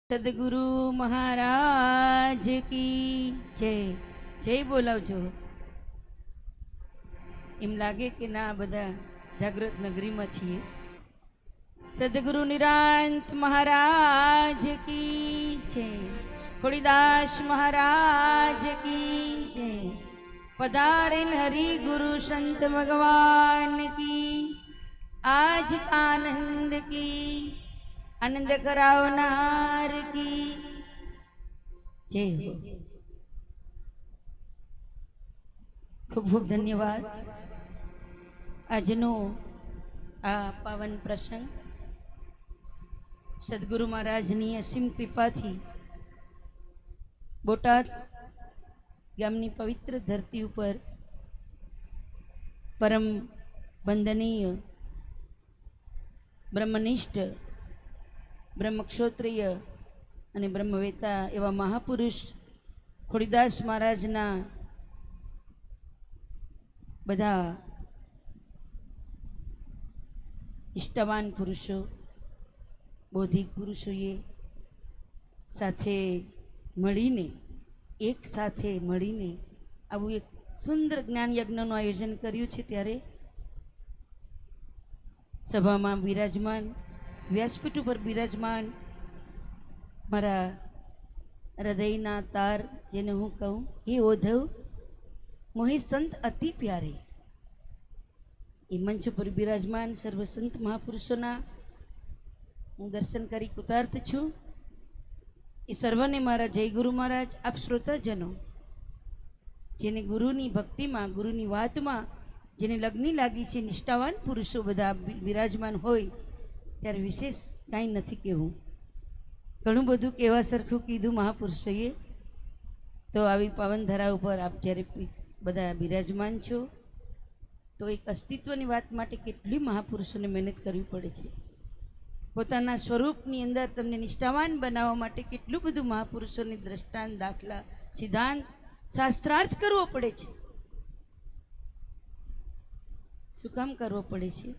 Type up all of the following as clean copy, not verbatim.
સદગુરુ મહારાજ કી જય. જય બોલાવજો. એમ લાગે કે ના બધા જાગૃત નગરીમાં છીએ. સદગુરુ નિરાંત મહારાજ કી જય. ખોડીદાસ મહારાજ કી જય. પધારેલ હરિ ગુરુ સંત ભગવાન કી આજ આનંદ કી आनंद करावनार की जय हो. खूब खूब धन्यवाद. આજનો આ પાવન પ્રસંગ સદગુરુ મહારાજની અસીમ કૃપાથી બોટાદ ગામની પવિત્ર ધરતી ઉપર પરમ વંદનીય બ્રહ્મનિષ્ઠ બ્રહ્મક્ષોત્રિય અને બ્રહ્મવેતા એવા મહાપુરુષ ખોડીદાસ મહારાજના બધા ઇષ્ટવાન પુરુષો બૌદ્ધિક પુરુષોએ સાથે મળીને એક સાથે મળીને આવું એક સુંદર જ્ઞાન યજ્ઞનું આયોજન કર્યું છે. ત્યારે સભામાં બિરાજમાન વ્યાસપીઠ ઉપર બિરાજમાન મારા હૃદયના તાર જેને હું કહું હે ઓધવ મોહી સંત અતિ પ્યારે, એ મંચ પર બિરાજમાન સર્વ સંત મહાપુરુષોના હું દર્શન કરી કૃતાર્થ છું. એ સર્વને મારા જય ગુરુ મહારાજ. આપ શ્રોતાજનો જેને ગુરુની ભક્તિમાં ગુરુની વાતમાં જેને લગ્ની લાગી છે નિષ્ઠાવાન પુરુષો બધા બિરાજમાન હોય ત્યારે વિશેષ કાંઈ નથી કહેવું. ઘણું બધું કહેવા સરખું કીધું મહાપુરુષોએ. તો આવી પાવન ધરા ઉપર આપ જ્યારે બધા બિરાજમાન છો તો એક અસ્તિત્વની વાત માટે કેટલી મહાપુરુષોને મહેનત કરવી પડે છે. પોતાના સ્વરૂપની અંદર તમને નિષ્ઠાવાન બનાવવા માટે કેટલું બધું મહાપુરુષોની દ્રષ્ટાંત દાખલા સિદ્ધાંત શાસ્ત્રાર્થ કરવો પડે છે. શું કામ કરવો પડે છે?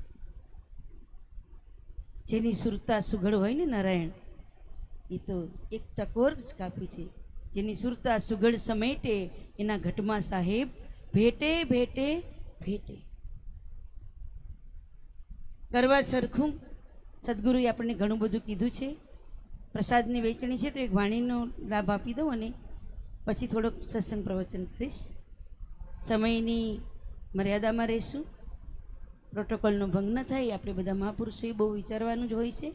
જેની સુરતા સુઘડ હોય ને નારાયણ, એ તો એક ટકોર જ કાપી છે. જેની સુરતા સુઘડ સમેટે એના ઘટમાં સાહેબ ભેટે ભેટે ભેટે. કરવા સરખું સદગુરુએ આપણને ઘણું બધું કીધું છે. પ્રસાદની વેચણી છે તો એક વાણીનો લાભ આપી દઉં અને પછી થોડોક સત્સંગ પ્રવચન કરીશ. સમયની મર્યાદામાં રહીશું, પ્રોટોકોલનો ભંગ ન થાય. આપણે બધા મહાપુરુષોએ બહુ વિચારવાનું જ હોય છે.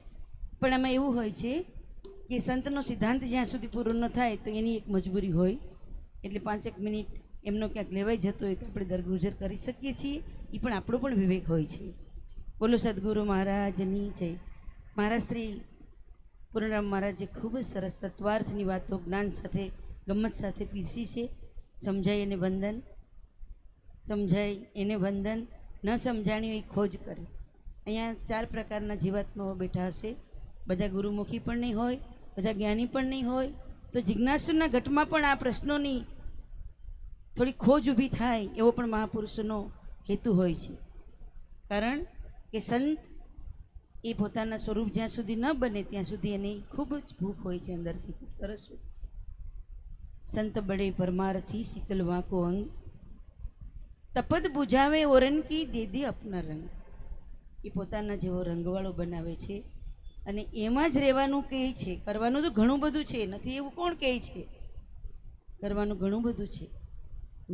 પણ આમાં એવું હોય છે કે સંતનો સિદ્ધાંત જ્યાં સુધી પૂરો ન થાય તો એની એક મજબૂરી હોય. એટલે 5 મિનિટ એમનો ક્યાંક લેવાઈ જતો હોય તો આપણે દરગુજર કરી શકીએ છીએ. એ પણ આપણો પણ વિવેક હોય છે. બોલો સદગુરુ મહારાજની જય. મહારાજ શ્રી પૂર્ણરામ મહારાજે ખૂબ જ સરસ તત્વાર્થની વાતો જ્ઞાન સાથે ગમ્મત સાથે પીરસી છે. સમજાય એને વંદન, સમજાય એને વંદન, ન સમજાણી એ ખોજ કરે. અહીંયા 4 પ્રકારના જીવાત્માઓ બેઠા હશે. બધા ગુરુમુખી પણ નહીં હોય, બધા જ્ઞાની પણ નહીં હોય. તો જિજ્ઞાસુના ઘટમાં પણ આ પ્રશ્નોની થોડી ખોજ ઊભી થાય એવો પણ મહાપુરુષોનો હેતુ હોય છે. કારણ કે સંત એ પોતાના સ્વરૂપ જ્યાં સુધી ન બને ત્યાં સુધી એની ખૂબ જ ભૂખ હોય છે, અંદરથી ખૂબ તરસ હોય છે. સંત બડે પરમારથી શીતલ વાંકો અંગ, તપદ બુઝાવે ઓરન કી દે દે અપના રંગ. એ પોતાના જેવો રંગવાળો બનાવે છે અને એમાં જ રહેવાનું કહે છે. કરવાનું તો ઘણું બધું છે, નથી એવું કોણ કહે છે? કરવાનું ઘણું બધું છે.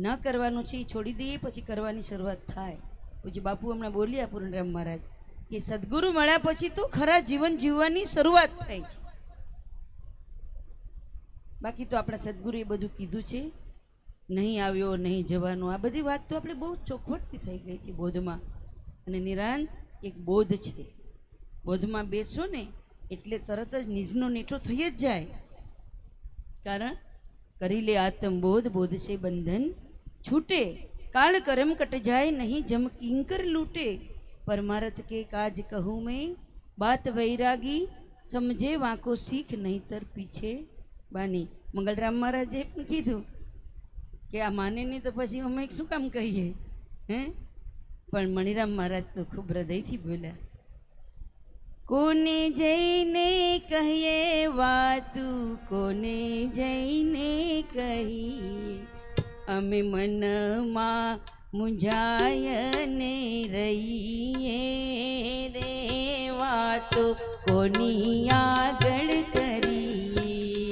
ન કરવાનું છે એ છોડી દઈએ પછી કરવાની શરૂઆત થાય. પછી બાપુ હમણાં બોલ્યા પૂર્ણરામ મહારાજ કે સદગુરુ મળ્યા પછી તો ખરા જીવન જીવવાની શરૂઆત થાય છે. બાકી તો આપણા સદગુરુએ બધું કીધું છે. નહીં આવ્યો નહીં જવાનો, આ બધી વાત તો આપણે બહુ ચોખવટથી થઈ ગઈ છે બોધમાં. અને નિરાંત એક બોધ છે. બોધમાં બેસો ને એટલે તરત જ નિજનો નેઠો થઈ જ જાય. કારણ કરી લે આત્મબોધ, બોધ સે બંધન છૂટે, કાળ કરમ કટ જાય નહીં જમ કિંકર લૂટે. પરમારથ કે કાજ કહું મેં બાત વૈરાગી, સમજે વાંકો શીખ નહીતર પીછે બાની. મંગલરામ મહારાજે પણ કીધું કે આ માને નહીં તો પછી અમે શું કામ કહીએ હે. પણ મણિરામ મહારાજ તો ખૂબ હૃદયથી બોલ્યા. કોને જઈને કહીએ વાતું, કોને જઈને કહીએ, અમે મનમાં મૂંઝાયને રહીએ રે, વાતો કોની આગળ કરીએ,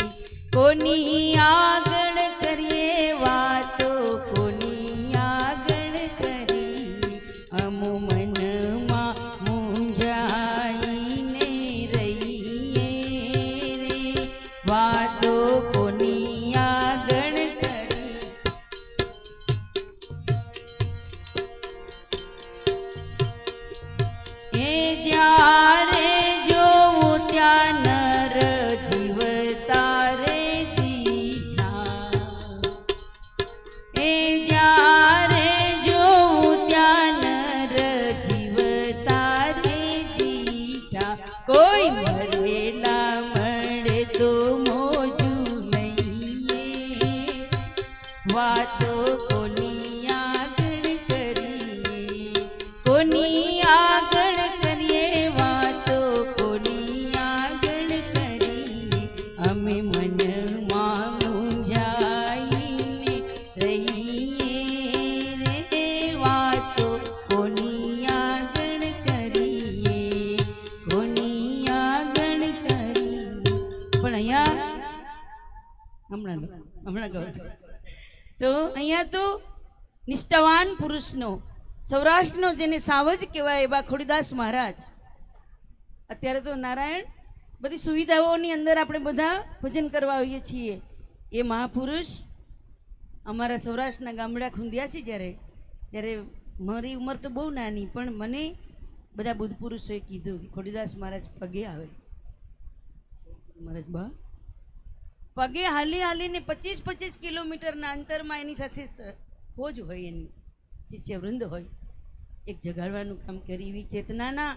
કોની આગળ કરીએ વાતો, કોની આગળ કરીએ, અમો મનમાં મૂંઝાઈને રહીએ રે, વાતો કોની આગળ કરીએ. એ જ્યારે જોઉં ત્યાં નર જીવતા રે દીઠા, એ જ્યારે જોઉં ત્યાં નર જીવતા રે દીઠા, કોઈ મળેલા મળે તો મોજું લઈએ, વાતો કોની આગળ કરીએ, કોની આગળ કરીએ વાતો, કોની આગળ કરીએ, અમે મનમાં મૂંઝાઈને રહીએ રે, વાતો કોની આગળ કરીએ, કોની આગળ કરીએ. પણ અહીંયા હમણાં કહું તો અહીંયા તો નિષ્ઠાવાન પુરુષનો, સૌરાષ્ટ્રનો જેને સાવજ કહેવાય એવા ખોડીદાસ મહારાજ, અત્યારે તો નારાયણ બધી સુવિધાઓની અંદર આપણે બધા ભજન કરવા આવીએ છીએ, એ મહાપુરુષ અમારા સૌરાષ્ટ્રના ગામડા ખૂંદ્યાસી જ્યારે મારી ઉંમર તો બહુ નાની, પણ મને બધા બુદ્ધ પુરુષોએ કીધું કે ખોડીદાસ મહારાજ પગે આવે, મહારાજ બા પગે હાલી હાલીને 25-25 કિલોમીટરના અંતરમાં એની સાથે ફોજ હોય, એની શિષ્યવૃંદ હોય, એક જગાડવાનું કામ કરી. એવી ચેતનાના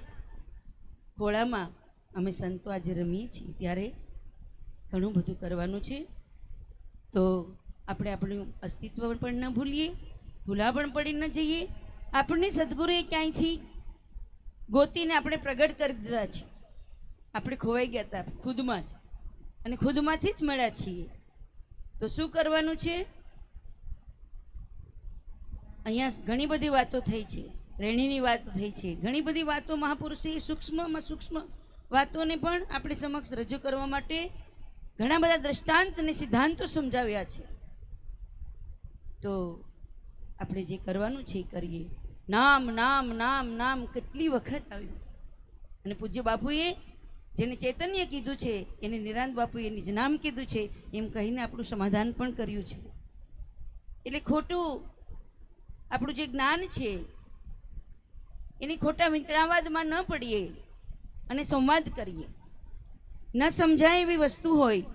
ખોળામાં અમે સંતો આજે રમીએ છીએ, ત્યારે ઘણું બધું કરવાનું છે. તો આપણે આપણું અસ્તિત્વ પણ ન ભૂલીએ, ભૂલા પણ પડી ન જઈએ. આપણને સદગુરુએ ક્યાંયથી ગોતીને આપણે પ્રગટ કરી દીધા છે, આપણે ખોવાઈ ગયા હતા ખુદમાં જ, અને ખુદમાંથી જ મળ્યા છીએ. તો શું કરવાનું છે? અહીંયા ઘણી બધી વાતો થઈ છે, રેણીની વાતો થઈ છે, ઘણી બધી વાતો મહાપુરુષોએ સૂક્ષ્મમાં સૂક્ષ્મ વાતોને પણ આપણી સમક્ષ રજૂ કરવા માટે ઘણા બધા દ્રષ્ટાંત અને સિદ્ધાંતો સમજાવ્યા છે. તો આપણે જે કરવાનું છે એ કરીએ. નામ નામ નામ નામ કેટલી વખત આવ્યું, અને પૂજ્ય બાપુએ જેને ચૈતન્ય કીધું છે એને નિરાંત બાપુએ નિજ નામ કીધું છે એમ કહીને આપણું સમાધાન પણ કર્યું છે. એટલે ખોટું આપણું જે જ્ઞાન છે એની ખોટા મિત્રાવાદમાં ન પડીએ અને સંવાદ કરીએ. ન સમજાય એવી વસ્તુ હોય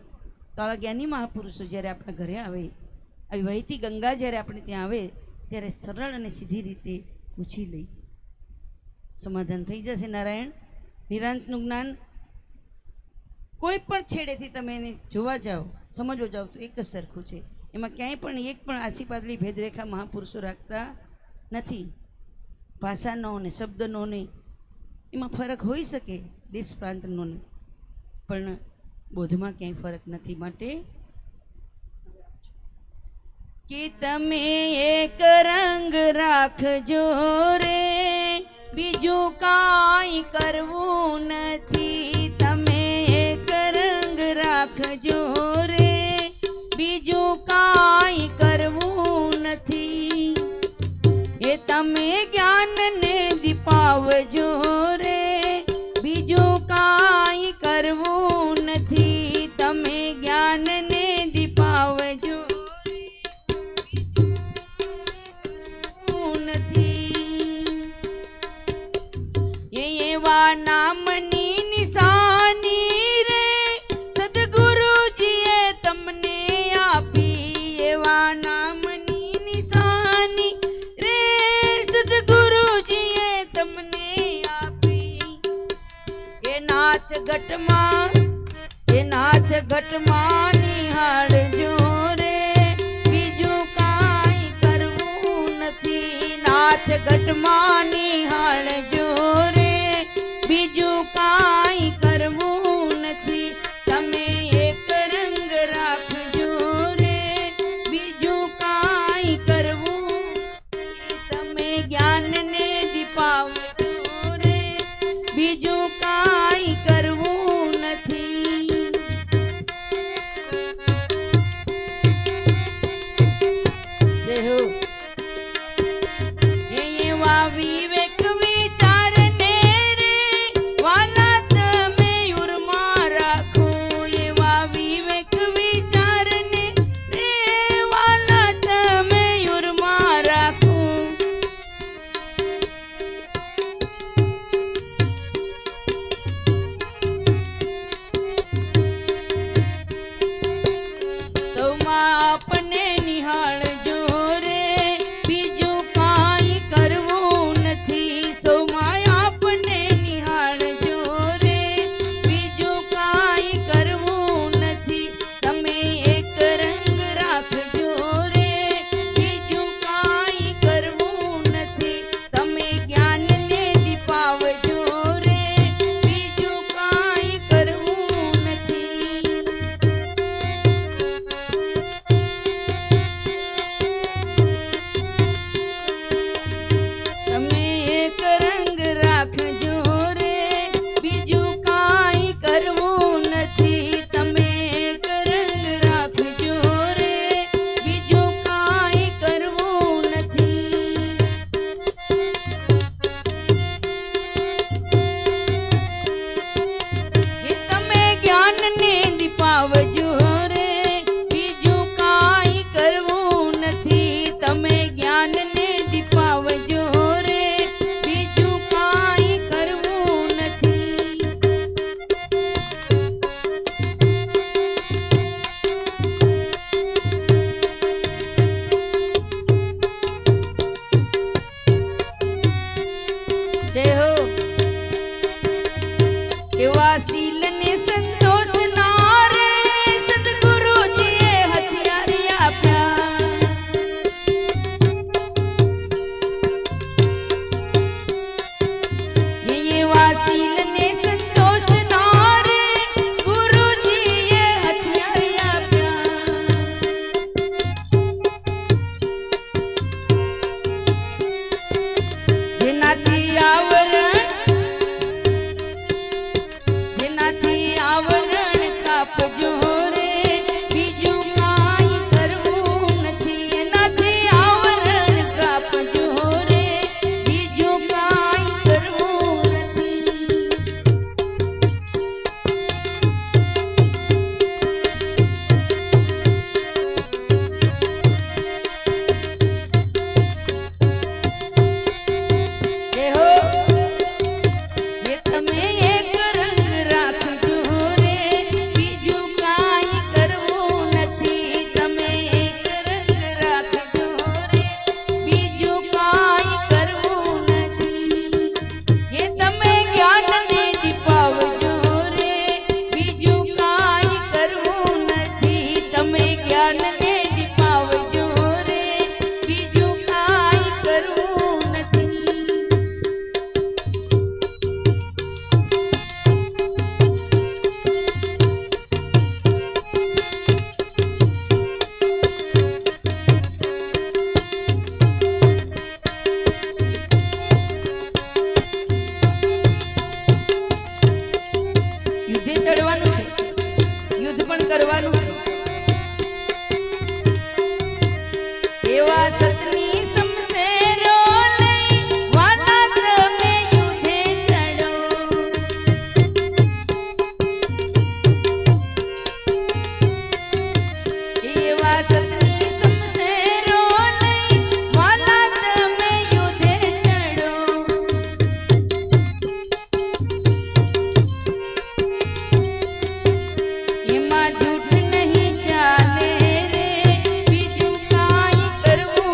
તો આવા જ્ઞાની મહાપુરુષો જ્યારે આપણા ઘરે આવે, આવી વહેતી ગંગા જ્યારે આપણે ત્યાં આવે, ત્યારે સરળ અને સીધી રીતે પૂછી લઈ, સમાધાન થઈ જશે. નારાયણ નિરાંતનું જ્ઞાન કોઈ પણ છેડેથી તમે એને જોવા જાઓ, સમજવા જાઓ તો એક જ સરખું છે. એમાં ક્યાંય પણ એક પણ આછી પાતળી ભેદરેખા મહાપુરુષો રાખતા નથી. ભાષાનો ને શબ્દનો ને એમાં ફરક હોઈ શકે, દેશ પ્રાંતનો ને, પણ બોધમાં ક્યાંય ફરક નથી. માટે કે તમે એક રંગ રાખજો રે, બીજું કાંઈ કરવું નથી. તમે એક રંગ રાખજો રે, બીજું કાંઈ કરવું નથી. એ તમે જ્ઞાનને દીપાવજો રે, બીજું કાંઈ કરવું નથી. તમે જ્ઞાનને દીપાવજો એવા નામની નિશાની રે સદગુરુજીએ તમને આપી. એવા નામની નિશાની રે સદગુરુજીએ તમને આપી. એ નાથ ઘટમાં નિહાળજો રે, બીજું કાંઈ કરવું નથી. નાથ ઘટમાં નિહાળજો રે, બીજું કાંઈ કરવું નથી. તમે એક રંગ રાખજો રે, બીજું કાંઈ કરવું. તમે જ્ઞાનને દીપાવજો રે, બીજું કાંઈ કરવું નથી. એવા વિવેક વિચારને રે વાલા તમે ઉરમાં રાખો. એવા વિવેક વિચારને રે વાલા તમે ઉરમાં રાખો. સૌમાં આપને નિહાળજો રે, બીજું કાંઈ કરવું નથી. સૌમાં આપને નિહાળજો રે, બીજું કાંઈ કરવું નથી. તમે એક રંગ રાખજો રે, બીજું કાંઈ કરવું નથી. તમે જ્ઞાનને દીપાવજો રે, બીજું કાંઈ કરવું નથી. તમે એક રંગ રાખજો રે, બીજું કાંઈ કરવું નથી. તમે એક રંગ રાખજો રે, બીજું કાંઈ કરવું નથી. એ તમે જ્ઞાનને દીપાવજો રે, બીજું કાંઈ કરવું નથી. તમે જ્ઞાનને દીપાવજો રે, બીજું કાંઈ કરવું નથી. જય હો. એવા શીલને સંતોષ ના રે સદગુરુજીએ હથિયાર આપ્યા. એવા શીલને સંતોષ ના રે ગુરુજીએ હથિયાર આપ્યા. જેનાથી આવરણ કાપજો રે, બીજું કાંઈ કરવું નથી. એનાથી આવરણ કાપજો રે, બીજું કાંઈ કરવું નથી. જય હો. એ તમે એક રંગ રાખજો રે, બીજું કાંઈ કરવું નથી. તમે એક રંગ રાખજો રે, બીજું કાંઈ કરવું નથી. એ તમે જ્ઞાનને દીપાવજો રે, બીજું કાંઈ કરવું નથી. તમે જ્ઞાનને દીપાવજો રે, બીજું કાંઈ કરવું નથી. યુદ્ધે ચડવાનું છે, યુદ્ધ પણ કરવાનું છે. એવા સતની સમસેરો લઈ વાલા તમે યુદ્ધે ચડો. એવા સતની સમસેરો લઈ વાલા તમે યુદ્ધે ચડો. એમાં જૂઠ નહીં ચાલે રે, બીજું કાંઈ કરવું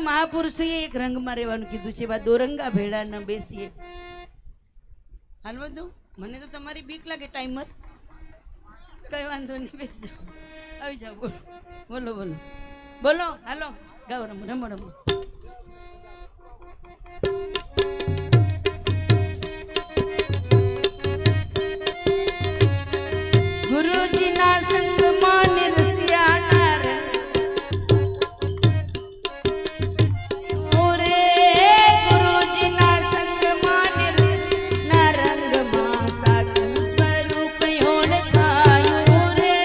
મહાપુરુષોએ એક રંગમાં રહેવાનું કીધું છે. બા દોરંગા ભેળા ન બેસીએ. હાલવા દો. મને તો તમારી બીક લાગે. ટાઈમર કઈ વાંધો નહીં, બેસી જાઓ. આવી જાઓ. બોલો બોલો બોલો બોલો. હાલો ગાઓ, રમો રમો રમો. ગુરુજીના સંગમાં નિરસ્યાના રે, ગુરુજીના સંગમાં નિરસ્યાના રંગમાં સાચું સ્વરૂપ ઓળખાયું રે.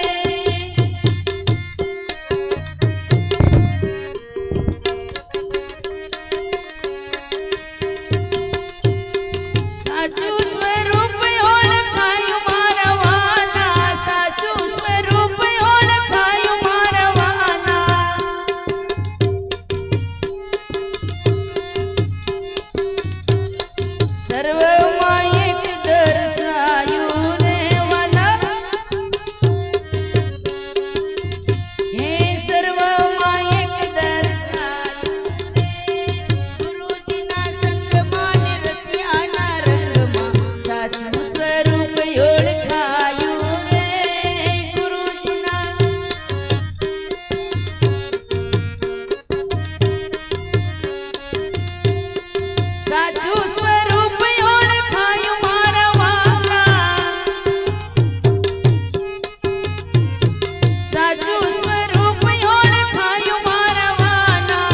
સાચું સ્વરૂપ ઓળખાયું મારા વાલા, સાચું સ્વરૂપ ઓળખાયું મારા વાલા. સર્વમાં એક દર્શાયું રે વાલા, હે સર્વમાં એક દર્શાયું રે. ગુરુજીના સંગમાં નિરસ્યાના રંગમાં સાચું સ્વરૂપ ઓળખાયું રે. ગુરુજીના સાચું સ્વરૂપ ઓળખાયું મારા વાલા, સાચું સ્વરૂપ ઓળખાયું મારા વાલા.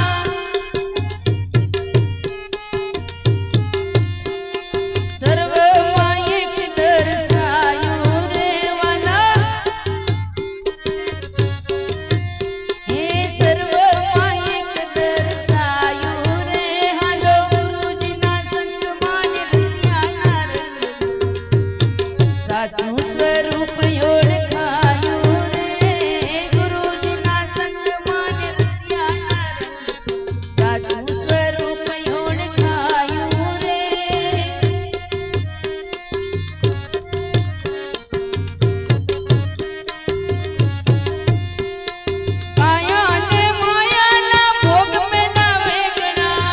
સર્વમાં એક દર્શાયું રે વાલા, હે સર્વમાં એક દર્શાયું રે. હાલો ગુરુજીના સંગમાં નિરસ્યાના રંગમાં સાચું સ્વરૂપ ઓળખાયું રે. ગુરુજીના સંગમાં નિરસ્યાના રંગમાં સાચું સ્વરૂપ ઓળખાયું રે. કાયા ને માયાના ભોગ મેલા વેગણા,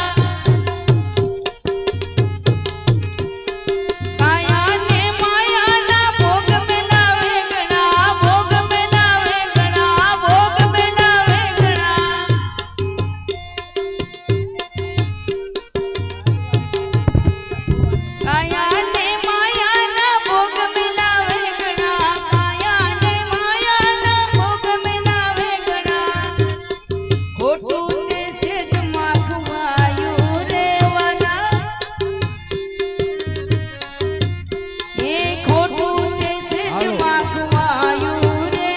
કાયા ને માયાના ભોગ મેલા વેગણા, ભોગ મેલા વેગણા, ભોગ મેલા વેગણા. કાયા ને માયાના ભોગ મેલા વેગણા, કાયા ને માયાના ભોગ મેલા વેગણા. ખોટું તે સેજ માખવાયું રે વાલા, એ ખોટું તે સેજ માખવાયું રે.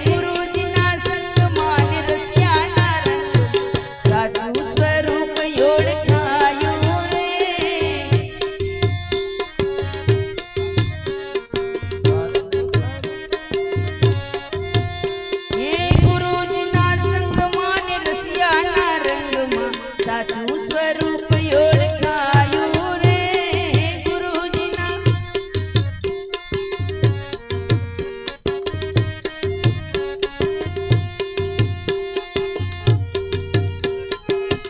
ગુરુજીના સંગમાં નિરસ્યાના રંગમાં સાચું સ્વરૂપ ઓળખાયું રે. હે ગુરુજીના સંગમાં નિરસ્યાના રંગમાં સાચું સ્વરૂપ ઓળખાયું રે. ગુરુજીના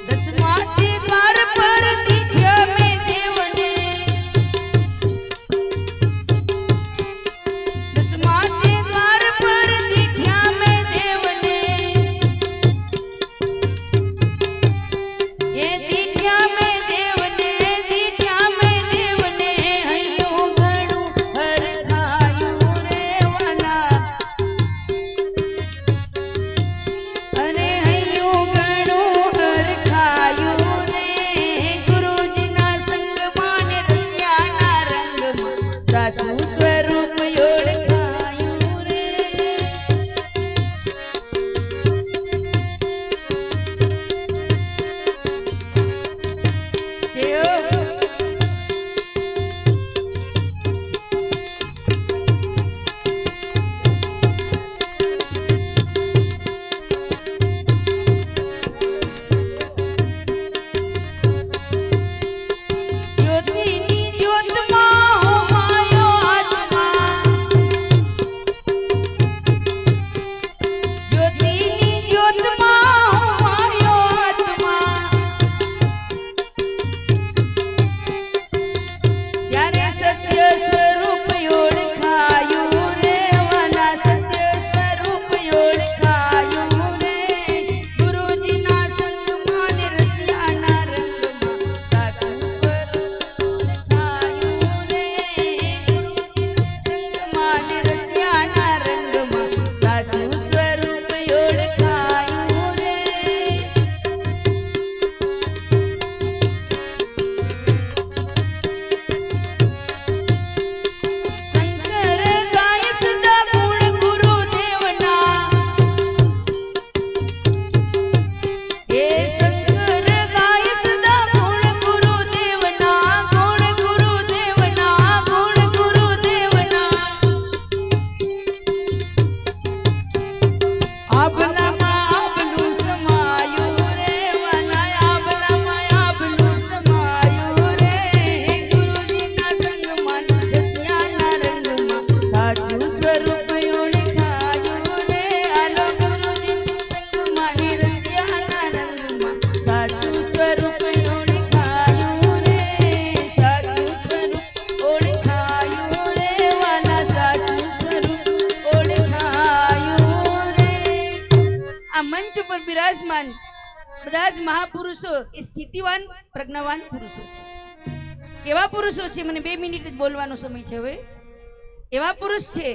દસમાથી દ્વાર પર દીઠ્યા મેં દેવને, દસમાથી દ્વાર પર દીઠ્યા મેં દેવને, એ દીઠ્યા મેં દેવને, દીઠ્યા મેં દેવને. હૈયું ઘણું હરખાયું રે વાલા, અરે હૈયું ઘણું હરખાયું રે. ગુરુજીના સંગમાં નિરસ્યાના રંગમાં સાચું સ્વરૂપ ઓળખાયું રે. જય હો. જ્યોતિની જ્યોતમાં હોમાયો આત્મા, જ્યોતિની જ્યોતમાં હોમાયો આત્મા. જ્ઞાનવાન બધા જ મહાપુરુષો એ સ્થિતિવાન પ્રજ્ઞાવાન પુરુષો છે. કેવા પુરુષો છે? મને 2 મિનિટ જ બોલવાનો સમય છે. હવે એવા પુરુષ છે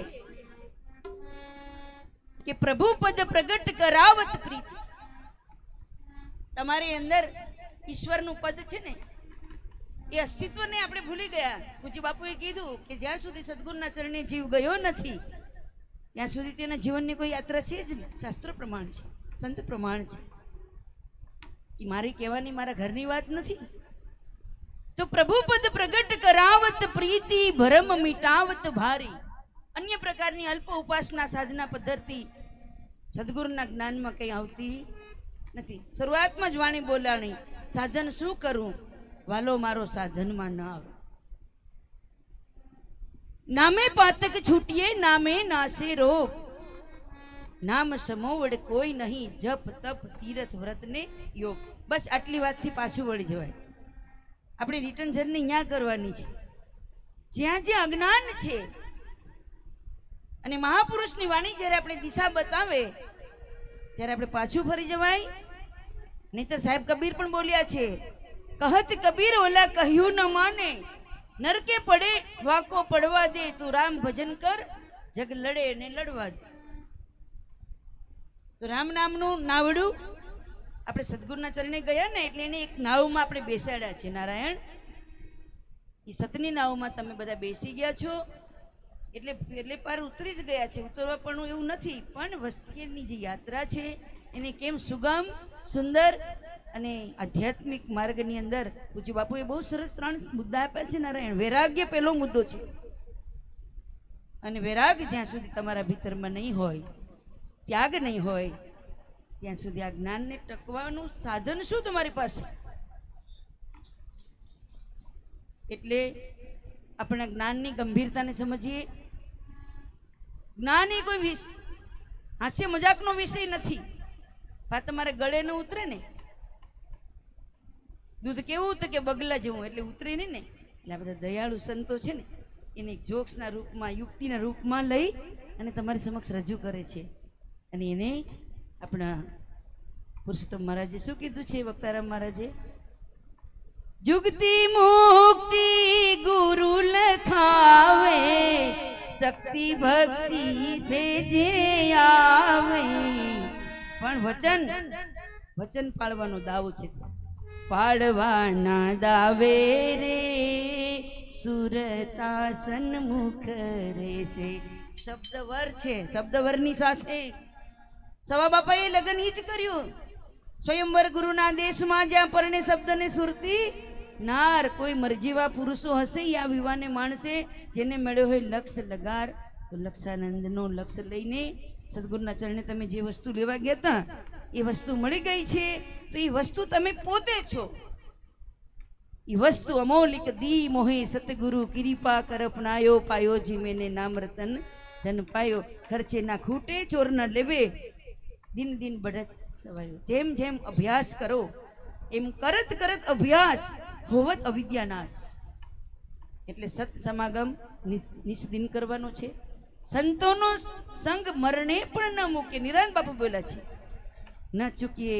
કે પ્રભુ પદ પ્રગટ કરાવત પ્રીતિ. તમારી અંદર ઈશ્વરનું પદ છે ને, એ અસ્તિત્વને આપણે ભૂલી ગયા. પૂજ્ય બાપુએ કીધું કે જ્યાં સુધી સદગુરુના ચરણે જીવ ગયો નથી ત્યાં સુધી તેના જીવનની કોઈ યાત્રા છે જ નહીં. શાસ્ત્ર પ્રમાણ છે, સંત પ્રમાણ છે. એ મારી કહેવાની, મારા ઘરની વાત નથી. તો પ્રભુ પદ પ્રગટ કરાવત પ્રીતિ ભરમ મિટાવત ભારી. અન્ય પ્રકારની અલ્પ ઉપાસના સાધના પદ્ધતિ સદગુરુના જ્ઞાનમાં કઈ આવતી નથી. શરૂઆતમાં જ વાણી બોલાણી, સાધન શું કરું વાલો મારો સાધનમાં ન આવે. નામે પાતક છૂટીએ નામે નાસે રોગ, નામ સમોવડ કોઈ નહીં જપ તપ તીરથ વ્રત ને યોગ. બસ આટલી વાતથી પાછું વળી જવાય. આપણે રિટર્ન જર્ની ત્યાં કરવાની છે જ્યાં જ્યાં અજ્ઞાન છે. અને મહાપુરુષની વાણી જ્યારે આપણે દિશા બતાવે ત્યારે આપણે પાછું ફરી જવાય. નહીતર સાહેબ કબીર પણ બોલ્યા છે, કહત કબીર ઓલા કહ્યું ન માને, નરકે પડે વાકો પડવા દે, તું રામ ભજન કર જગ લડે ને લડવા દે. તો રામ નામનું નાવડું આપણે સદગુરુના ચરણે ગયા ને એટલે એને એક નાવમાં આપણે બેસાડ્યા છે. નારાયણ, એ સતની નાવમાં તમે બધા બેસી ગયા છો એટલે પાર ઉતરી જ ગયા છે. ઉતરવા પણ એવું નથી, પણ વસ્તીની જે યાત્રા છે એને કેમ સુગમ સુંદર અને આધ્યાત્મિક માર્ગની અંદર પૂજ્ય બાપુએ બહુ સરસ 3 મુદ્દા આપ્યા છે. નારાયણ, વૈરાગ્ય પહેલો મુદ્દો છે. અને વૈરાગ જ્યાં સુધી તમારા ભીતરમાં નહીં હોય, ત્યાગ નહીં હોય, ત્યાં સુધી આ જ્ઞાનને ટકવાનું સાધન શું તમારી પાસે? એટલે આપણા જ્ઞાનની ગંભીરતાને સમજીએ. જ્ઞાન એ કોઈ હાસ્ય મજાકનો વિષય નથી. આ તમારે ગળે ન ઉતરે ને, દૂધ કેવું હતું કે બગલા જેવું, એટલે ઉતરે નહીં ને. એટલે આ બધા દયાળુ સંતો છે ને એને જોક્સના રૂપમાં, યુક્તિના રૂપમાં લઈ અને તમારી સમક્ષ રજૂ કરે છે. અને એને જ આપણા પુરુષોત્તમ મહારાજે શું કીધું છે? વક્તારામ મહારાજે, જુગતિ મુક્તિ ગુરુ લખાવે, શક્તિ ભક્તિ સે જે આવે. પણ વચન પાળવાનો દાવો છે. પાડવાના દાવે રે સુરતા સન્મુખ રહેશે. શબ્દવર છે. શબ્દવરની સાથે સવા બાપાએ લગ્ન ઈ જ કર્યું. સ્વયંવર ગુરુના દેશમાં જ્યાં પરણે શબ્દને સુરતી નાર. કોઈ મરજીવા પુરુષો હશે આ વિવાહને માણસે જેને મળ્યો હોય લક્ષ લગાર, તો લક્ષાનંદનો લક્ષ લઈને સદગુરુના ચરણે તમે જે વસ્તુ લેવા ગયા હતા એ વસ્તુ મળી ગઈ છે. તો એ વસ્તુ તમે પોતે છો. એ વસ્તુ અમૌલિક દી મોહે સતગુરુ કિરીપા કર અપનાયો, પાયો જી મેને નામ રતન ધન પાયો. ખર્ચે ના ખૂટે ચોર ના લેવે, દિન દિન બઢત સવાયો. જેમ જેમ અભ્યાસ કરો એમ કરત કરત અભ્યાસ હોવત અવિદ્યાનાશ. એટલે સત સમાગમ નિસ્દિન કરવાનો છે. સંતોનો સંગ મરણે પણ ન મૂકે. નિરાંત બાપુ બોલ્યા છે, ન ચૂકીએ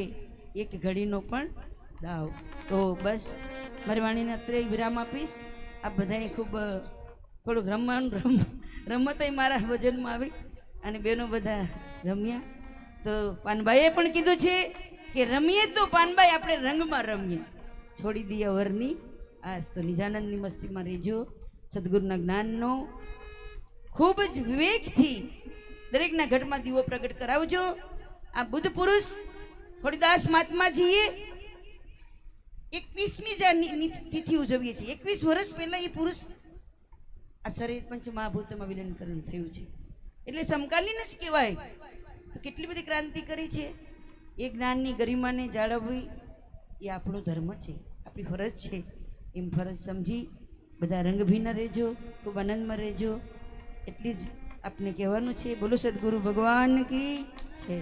એક ઘડીનો પણ દાવ. તો બસ મારી વાણીને અત્રે વિરામ આપીશ. આ બધાએ ખૂબ થોડુંક રમત મારા વજનમાં આવી અને બેનો બધા રમ્યા. તો પાનભાઈએ પણ કીધું છે કે રમીએ તો પાનભાઈ આપણે રંગમાં રમીએ, છોડી દઈએ વરની આજ. તો નિજાનંદની મસ્તીમાં રહેજો. સદગુરુના જ્ઞાનનો ખૂબ જ વિવેકથી દરેકના ઘટમાં દીવો પ્રગટ કરાવજો. આ બુદ્ધ પુરુષ ખોડીદાસ મહાત્માજીએ 21મી તિથિ ઉજવીએ છીએ. 21 વર્ષ પહેલા એ પુરુષ આ શરીર પંચ મહાભૂતમાં વિલીનકરણ થયું છે. એટલે સમકાલીન જ કહેવાય. તો કેટલી બધી ક્રાંતિ કરી છે. એ જ્ઞાનની ગરિમાને જાળવવી એ આપણો ધર્મ છે, આપણી ફરજ છે. એમ ફરજ સમજી બધા રંગભીના રહેજો, ખૂબ આનંદમાં રહેજો. એટલી જ આપને કહેવાનું છે. બોલો સદગુરુ ભગવાન કી જય.